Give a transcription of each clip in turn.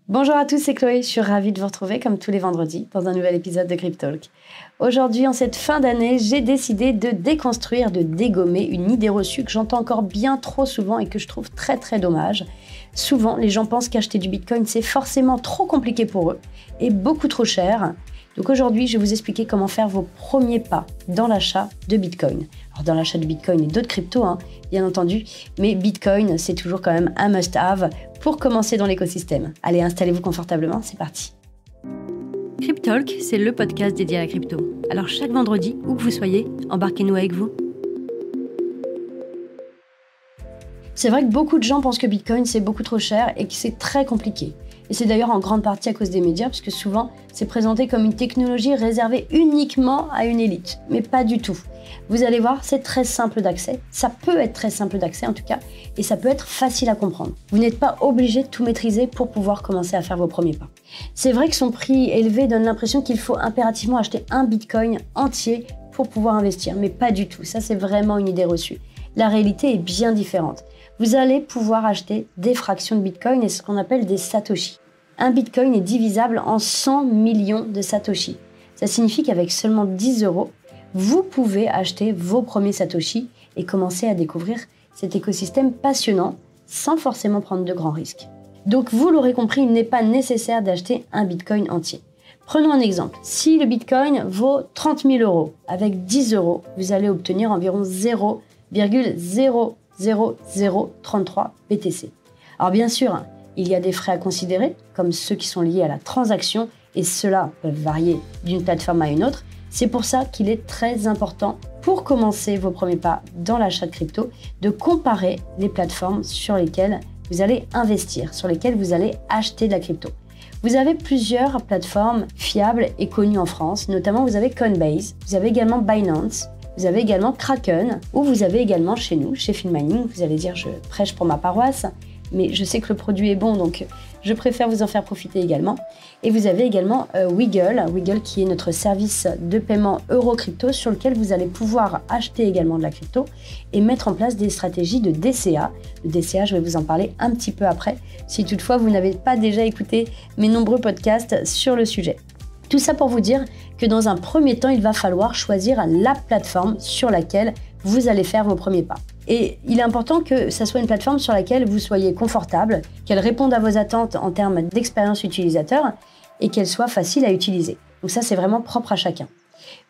Bonjour à tous, c'est Chloé, je suis ravie de vous retrouver comme tous les vendredis dans un nouvel épisode de Cryptalk. Aujourd'hui, en cette fin d'année, j'ai décidé de déconstruire, de dégommer une idée reçue que j'entends encore bien trop souvent et que je trouve très très dommage. Souvent, les gens pensent qu'acheter du Bitcoin, c'est forcément trop compliqué pour eux et beaucoup trop cher. Donc aujourd'hui, je vais vous expliquer comment faire vos premiers pas dans l'achat de Bitcoin. Alors dans l'achat de Bitcoin et d'autres cryptos, bien entendu, mais Bitcoin, c'est toujours quand même un must-have pour commencer dans l'écosystème. Allez, installez-vous confortablement, c'est parti. Cryptalk, c'est le podcast dédié à la crypto. Alors chaque vendredi, où que vous soyez, embarquez-nous avec vous. C'est vrai que beaucoup de gens pensent que Bitcoin, c'est beaucoup trop cher et que c'est très compliqué. Et c'est d'ailleurs en grande partie à cause des médias, parce que souvent, c'est présenté comme une technologie réservée uniquement à une élite. Mais pas du tout. Vous allez voir, c'est très simple d'accès. Ça peut être très simple d'accès en tout cas, et ça peut être facile à comprendre. Vous n'êtes pas obligé de tout maîtriser pour pouvoir commencer à faire vos premiers pas. C'est vrai que son prix élevé donne l'impression qu'il faut impérativement acheter un Bitcoin entier pour pouvoir investir, mais pas du tout. Ça, c'est vraiment une idée reçue. La réalité est bien différente. Vous allez pouvoir acheter des fractions de Bitcoin et ce qu'on appelle des Satoshi. Un Bitcoin est divisable en 100 millions de Satoshi. Ça signifie qu'avec seulement 10 €, vous pouvez acheter vos premiers Satoshi et commencer à découvrir cet écosystème passionnant sans forcément prendre de grands risques. Donc vous l'aurez compris, il n'est pas nécessaire d'acheter un Bitcoin entier. Prenons un exemple. Si le Bitcoin vaut 30 000 €, avec 10 €, vous allez obtenir environ 0,00033 BTC. Alors bien sûr, il y a des frais à considérer, comme ceux qui sont liés à la transaction, et ceux-là peuvent varier d'une plateforme à une autre. C'est pour ça qu'il est très important, pour commencer vos premiers pas dans l'achat de crypto, de comparer les plateformes sur lesquelles vous allez investir, sur lesquelles vous allez acheter de la crypto. Vous avez plusieurs plateformes fiables et connues en France, notamment vous avez Coinbase, vous avez également Binance, vous avez également Kraken, ou vous avez également chez nous, chez Filmining, vous allez dire je prêche pour ma paroisse, mais je sais que le produit est bon, donc je préfère vous en faire profiter également. Et vous avez également Wiggle qui est notre service de paiement euro-crypto sur lequel vous allez pouvoir acheter également de la crypto et mettre en place des stratégies de DCA. Le DCA, je vais vous en parler un petit peu après, si toutefois vous n'avez pas déjà écouté mes nombreux podcasts sur le sujet. Tout ça pour vous dire que dans un premier temps, il va falloir choisir la plateforme sur laquelle vous allez faire vos premiers pas. Et il est important que ça soit une plateforme sur laquelle vous soyez confortable, qu'elle réponde à vos attentes en termes d'expérience utilisateur et qu'elle soit facile à utiliser. Donc ça, c'est vraiment propre à chacun.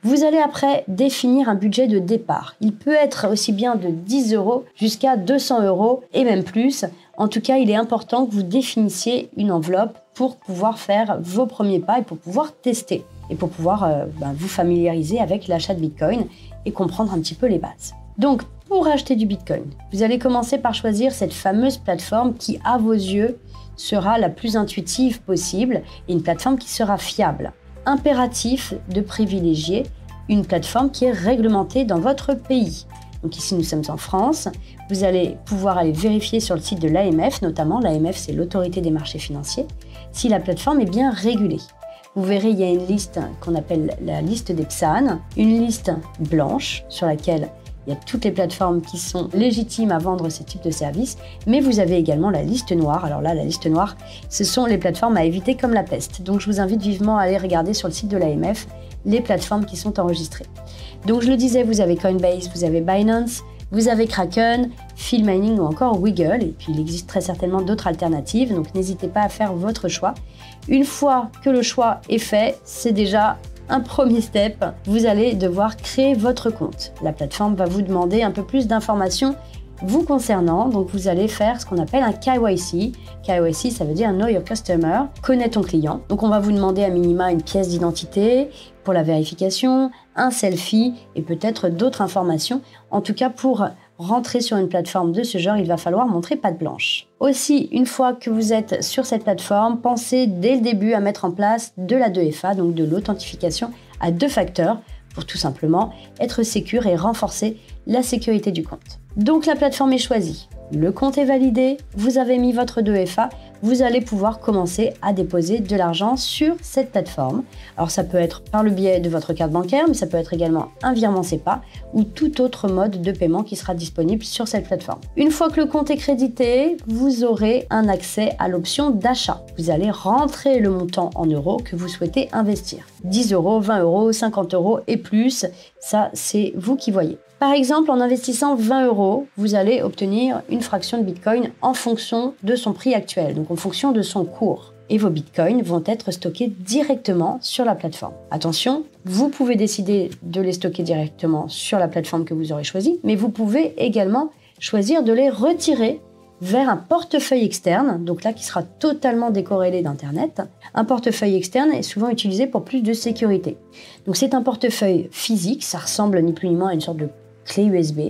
Vous allez après définir un budget de départ. Il peut être aussi bien de 10 € jusqu'à 200 € et même plus. En tout cas, il est important que vous définissiez une enveloppe pour pouvoir faire vos premiers pas et pour pouvoir tester et pour pouvoir vous familiariser avec l'achat de Bitcoin et comprendre un petit peu les bases. Donc, pour acheter du Bitcoin, vous allez commencer par choisir cette fameuse plateforme qui, à vos yeux, sera la plus intuitive possible et une plateforme qui sera fiable. Impératif de privilégier une plateforme qui est réglementée dans votre pays. Donc ici, nous sommes en France. Vous allez pouvoir aller vérifier sur le site de l'AMF, notamment. L'AMF, c'est l'autorité des marchés financiers, si la plateforme est bien régulée. Vous verrez, il y a une liste qu'on appelle la liste des PSAN, une liste blanche sur laquelle il y a toutes les plateformes qui sont légitimes à vendre ce type de service, mais vous avez également la liste noire. Alors là, la liste noire, ce sont les plateformes à éviter comme la peste. Donc je vous invite vivement à aller regarder sur le site de l'AMF les plateformes qui sont enregistrées. Donc je le disais, vous avez Coinbase, vous avez Binance, vous avez Kraken, Filmining ou encore Wiggle, et puis il existe très certainement d'autres alternatives, donc n'hésitez pas à faire votre choix. Une fois que le choix est fait, c'est déjà un premier step, vous allez devoir créer votre compte. La plateforme va vous demander un peu plus d'informations vous concernant, donc vous allez faire ce qu'on appelle un KYC. KYC, ça veut dire Know Your Customer, connais ton client. Donc on va vous demander à minima une pièce d'identité pour la vérification, un selfie et peut-être d'autres informations. En tout cas, pour rentrer sur une plateforme de ce genre, il va falloir montrer patte blanche. Aussi, une fois que vous êtes sur cette plateforme, pensez dès le début à mettre en place de la 2FA, donc de l'authentification à 2 facteurs, pour tout simplement être sécure et renforcer la sécurité du compte. Donc la plateforme est choisie, le compte est validé, vous avez mis votre 2FA, vous allez pouvoir commencer à déposer de l'argent sur cette plateforme. Alors ça peut être par le biais de votre carte bancaire, mais ça peut être également un virement SEPA ou tout autre mode de paiement qui sera disponible sur cette plateforme. Une fois que le compte est crédité, vous aurez un accès à l'option d'achat. Vous allez rentrer le montant en euros que vous souhaitez investir. 10 euros, 20 euros, 50 euros et plus, ça c'est vous qui voyez. Par exemple, en investissant 20 euros, vous allez obtenir une fraction de Bitcoin en fonction de son prix actuel, donc en fonction de son cours. Et vos Bitcoins vont être stockés directement sur la plateforme. Attention, vous pouvez décider de les stocker directement sur la plateforme que vous aurez choisie, mais vous pouvez également choisir de les retirer vers un portefeuille externe, donc là qui sera totalement décorrélé d'Internet. Un portefeuille externe est souvent utilisé pour plus de sécurité. Donc c'est un portefeuille physique, ça ressemble ni plus ni moins à une sorte de clé USB.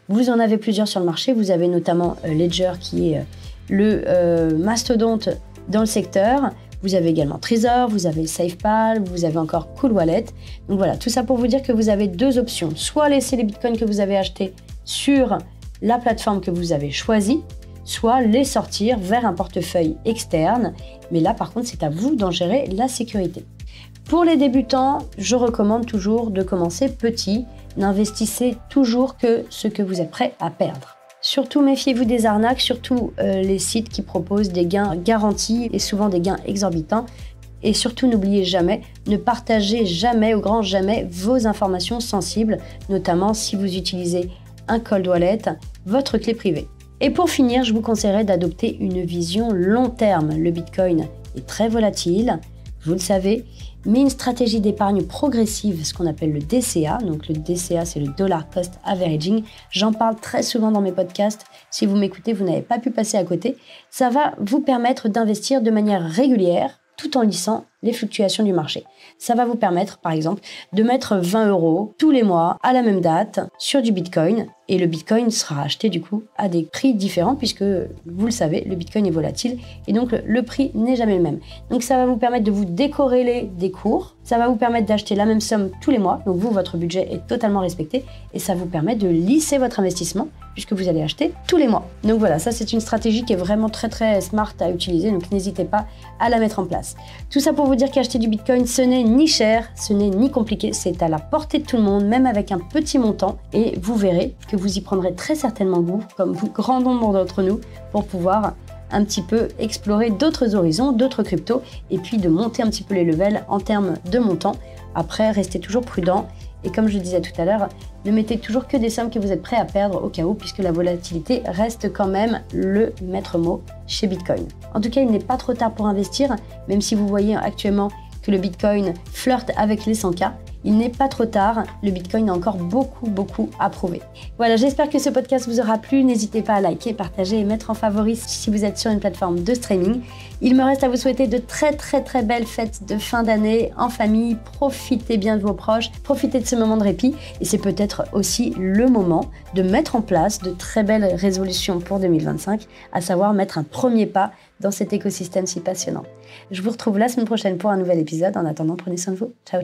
Vous en avez plusieurs sur le marché. Vous avez notamment Ledger qui est le mastodonte dans le secteur. Vous avez également Trezor, vous avez SafePal, vous avez encore Cool Wallet. Donc voilà, tout ça pour vous dire que vous avez deux options. Soit laisser les bitcoins que vous avez achetés sur la plateforme que vous avez choisie, soit les sortir vers un portefeuille externe. Mais là, par contre, c'est à vous d'en gérer la sécurité. Pour les débutants, je recommande toujours de commencer petit. N'investissez toujours que ce que vous êtes prêt à perdre. Surtout méfiez-vous des arnaques, surtout les sites qui proposent des gains garantis et souvent des gains exorbitants. Et surtout n'oubliez jamais, ne partagez jamais, au grand jamais, vos informations sensibles, notamment si vous utilisez un cold wallet, votre clé privée. Et pour finir, je vous conseillerais d'adopter une vision long terme. Le Bitcoin est très volatile, vous le savez, mais une stratégie d'épargne progressive, ce qu'on appelle le DCA, donc le DCA c'est le Dollar Cost Averaging, j'en parle très souvent dans mes podcasts, si vous m'écoutez, vous n'avez pas pu passer à côté, ça va vous permettre d'investir de manière régulière, tout en lissant les fluctuations du marché. Ça va vous permettre, par exemple, de mettre 20 euros tous les mois à la même date sur du Bitcoin. Et le Bitcoin sera acheté du coup à des prix différents puisque, vous le savez, le Bitcoin est volatile et donc le prix n'est jamais le même. Donc ça va vous permettre de vous décorréler des cours. Ça va vous permettre d'acheter la même somme tous les mois. Donc vous, votre budget est totalement respecté et ça vous permet de lisser votre investissement puisque vous allez acheter tous les mois. Donc voilà, ça c'est une stratégie qui est vraiment très très smart à utiliser. Donc n'hésitez pas à la mettre en place. Tout ça pour vous dire qu'acheter du Bitcoin, ce n'est ni cher, ce n'est ni compliqué, c'est à la portée de tout le monde, même avec un petit montant. Et vous verrez que vous y prendrez très certainement goût, comme grand nombre d'entre nous, pour pouvoir un petit peu explorer d'autres horizons, d'autres cryptos, et puis de monter un petit peu les levels en termes de montant. Après, restez toujours prudent. Et comme je le disais tout à l'heure, ne mettez toujours que des sommes que vous êtes prêt à perdre au cas où, puisque la volatilité reste quand même le maître mot chez Bitcoin. En tout cas, il n'est pas trop tard pour investir, même si vous voyez actuellement que le Bitcoin flirte avec les 100K. Il n'est pas trop tard, le Bitcoin a encore beaucoup à prouver. Voilà, j'espère que ce podcast vous aura plu. N'hésitez pas à liker, partager et mettre en favori si vous êtes sur une plateforme de streaming. Il me reste à vous souhaiter de très belles fêtes de fin d'année en famille. Profitez bien de vos proches, profitez de ce moment de répit et c'est peut-être aussi le moment de mettre en place de très belles résolutions pour 2025, à savoir mettre un premier pas dans cet écosystème si passionnant. Je vous retrouve la semaine prochaine pour un nouvel épisode. En attendant, prenez soin de vous. Ciao.